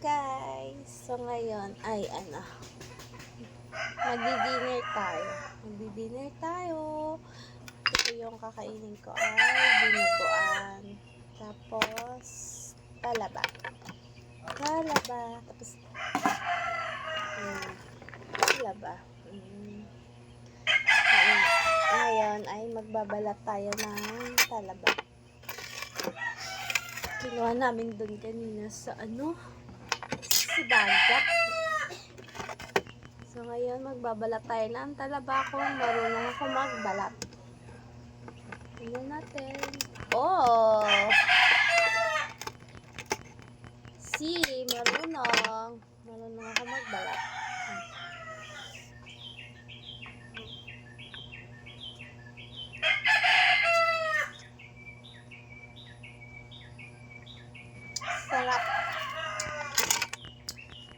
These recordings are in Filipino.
guys! So ngayon ay magdi-dinner tayo. Magdi-dinner tayo. Ito yung kakainin ko ay dinuguan. Tapos talaba. Tapos talaba. Ngayon ay magbabalat tayo ng talaba. Kinuha namin doon kanina sa sa dagat. So ngayon magbabalat tayo ng talaba kung marunong ako magbalat. Tingnan natin. Oh! Marunong. Marunong ako magbalat. Sarap.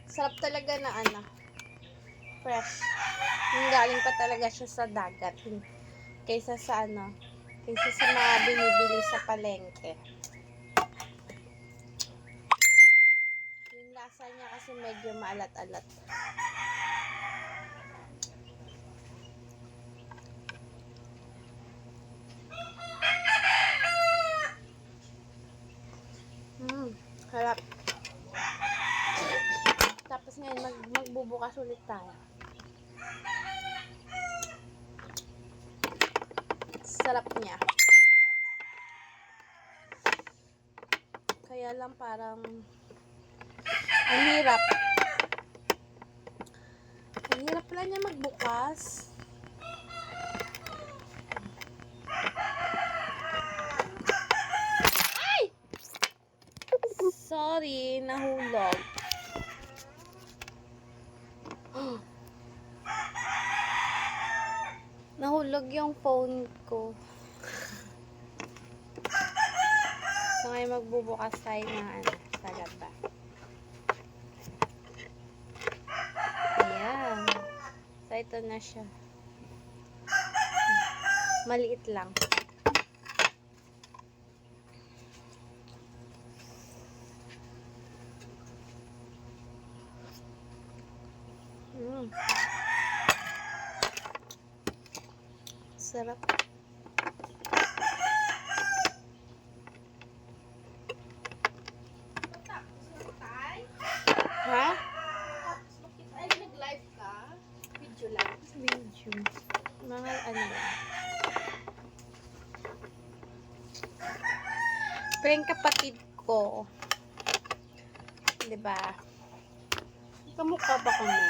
Sarap talaga na fresh. Yung galing pa talaga siya sa dagat. Kaysa sa mga binibili sa palengke. Yung lasa niya kasi medyo maalat-alat. Harap. Tapos ngayon magbubukas ulit tayo. Sarap niya. Kaya lang parang ang hirap. Ang hirap pala niya magbukas. Sorry, nahulog. Nahulog yung phone ko. So ngayon magbubukas tayo ng talaba. Ayan. So ito na siya. Maliit lang. Sarap. Ha? Ay, nag-live ka? Video lang. Video. Mga Prank kapatid ko. Diba? Kamukha ba kami?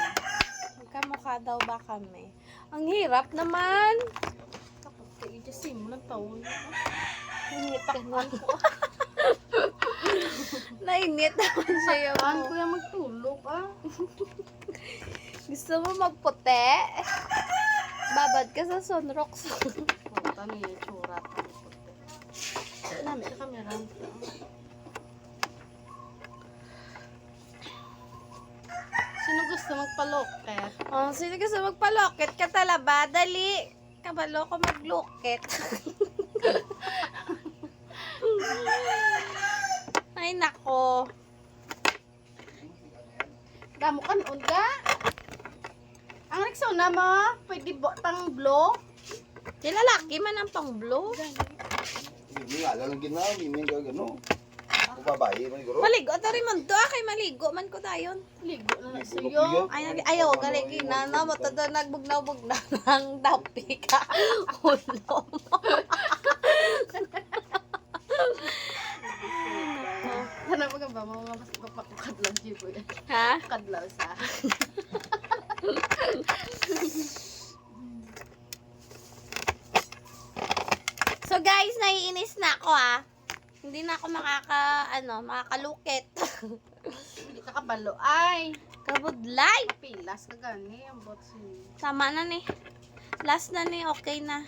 Magkamukha daw ba kami? Ang hirap naman! Kapag i-jasim mo ng taon. Nainit naman ko. Nainit naman sa'yo mo. Saan ko yan magtulog, Gusto mo magputi? Babad ka sa sunrocks. Mata niya, tsura. Sa kamera. Sino gusto magpaloket? Oh, sino gusto magpaloket ka talaba? Dali! Kabalo ko magloket. Ay, nako. Damo ka noon ka? Ang Rexona mo, pwede pang blow? Sila lalaki man ang pang-blow. Hindi nga, lalagyan na, hindi nga gano'n. Kung babae, may guro. Maligo, ito rin man doon. Kay maligo man ko dayon. Ligo na sa'yo. Ayaw, galigin na. Matado nagbugnaw-bugnaw ng dapi ka. Ulo mo. Sana pa ka ba? Mga mapapakadlaw dito yan. Ha? Kadlaw sa. So guys, naiinis na ako Hindi na ako makakalukit. Hindi ka kabalo. Ay! Kabudlay! Pilas ka gani. Ang bot si... Tama na ni. Last na ni, okay na.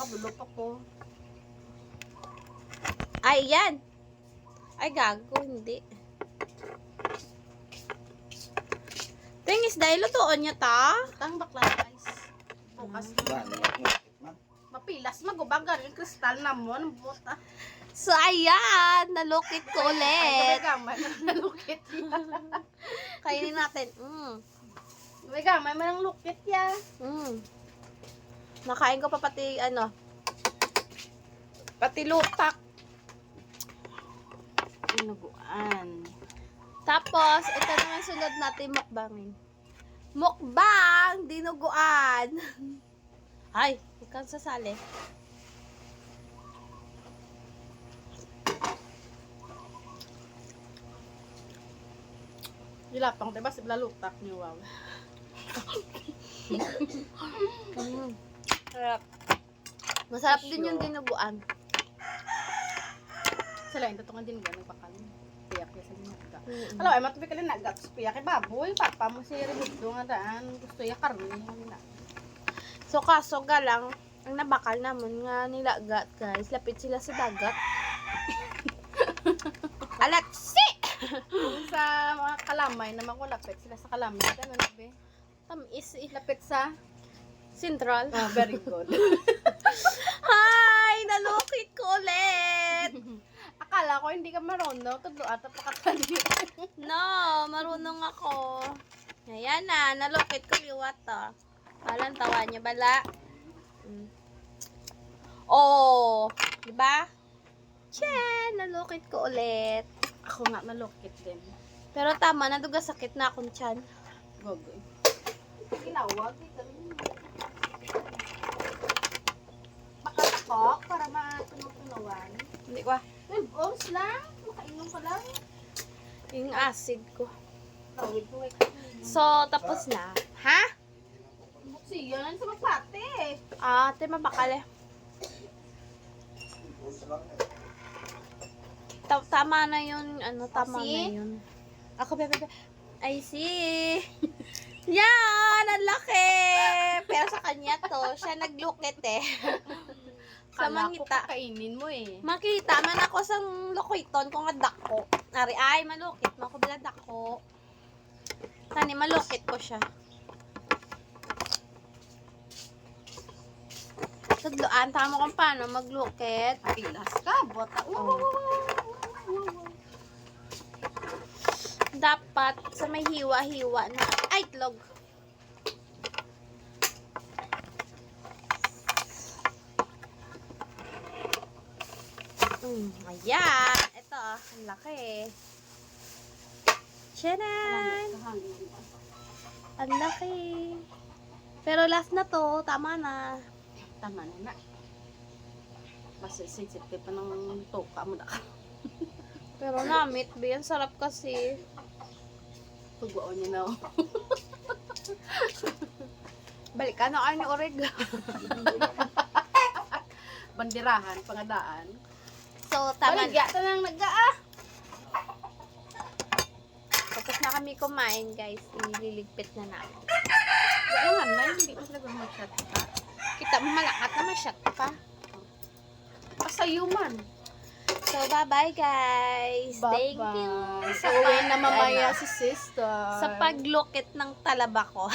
Kabalo pa ko. Ay, yan! Ay, gago, hindi. Tingis, dahil lutoon niya ta. Tang bakla guys. Bukas Ba, Mapilas magubagan yung kristal na mo. Ang bot So, ayan. Nalukit ko Ay, ulit. gamay nalukit. Kainin natin. May gamay man ang lukit ya. Nakain ko pa pati, pati lutak. Inuguan. Tapos, ito naman sunod natin mukbangin. Mukbang! Dinuguan! Ay, huwag kang sasali. Dilapang, diba? Sibla lutak niyo, wow. Sarap. Masarap din yung dinuguan. Sila, yung tutungan din gano'ng bakal. Piyak ya sa linagga. Alam, ay matubi ka linagga. Tapos piyak kay baboy. Papa mo si Rebuto nga daan. Gusto ya karne. So, kaso galang, ang nabakal naman nga nilagat, guys. Lapit sila sa dagat. Alatsi! Sa mga kalamay na makulapit sila sa kalamay. Ganun, be. Tamis eh. Lapit sa... Central. Ah, very good. Hi! Nalukit ko ulit! Akala ko hindi ka marunong. Tudlo ata pakatali. No, marunong ako. Ayan na, nalukit ko liwat to. Walang tawa niya, bala. Oh, diba? Tiyan, nalukit ko ulit. Ako nga nalukit din. Pero tama, naduga sakit na akong tiyan. Gogoy. Ginawag. Pakatakok para matunog-tunawan. Hindi ko, 12 ounce lang. Makainom ka lang. yung acid ko. Tawid ko. So, tapos na. Ha? Buksi yan sa magpate. Ate, mabakal eh. Tama na yun, tama See? na yun. Ako, bebe. I see. Yan, ang laki. Pero sa kanya to, siya naglukit eh. Sa Kala ko mangita. kakainin mo eh. Makita man ako sa lokiton kung nga dako. Ari, ay, malukit. Mako bila dako. Tani, malukit ko siya. Tudloan, tama kung paano maglukit. Pilas ka, bota. Dapat sa may hiwa-hiwa na. Ay, itlog. Ayan. Ito, ang laki. Charan! Ang laki. Pero last na to, tama na. Tama na na. Mas sensitive pa ng toka mo na. Pero namit, biyan sarap kasi. Tuguan niya na. Balik ka na kayo ni Oreg. Bandirahan, pangadaan. So, tama na. Baligya, tanang nag-aa. Tapos na kami kumain, guys. Ililigpit na namin. Gano'n na, hindi mo sila mag-shot ka. Kita mo, malakat na masyat pa. Pasayo man. So, bye-bye, guys. Thank you. Sa uwi na mamaya ano, si sister. sa paglukit ng talaba ko.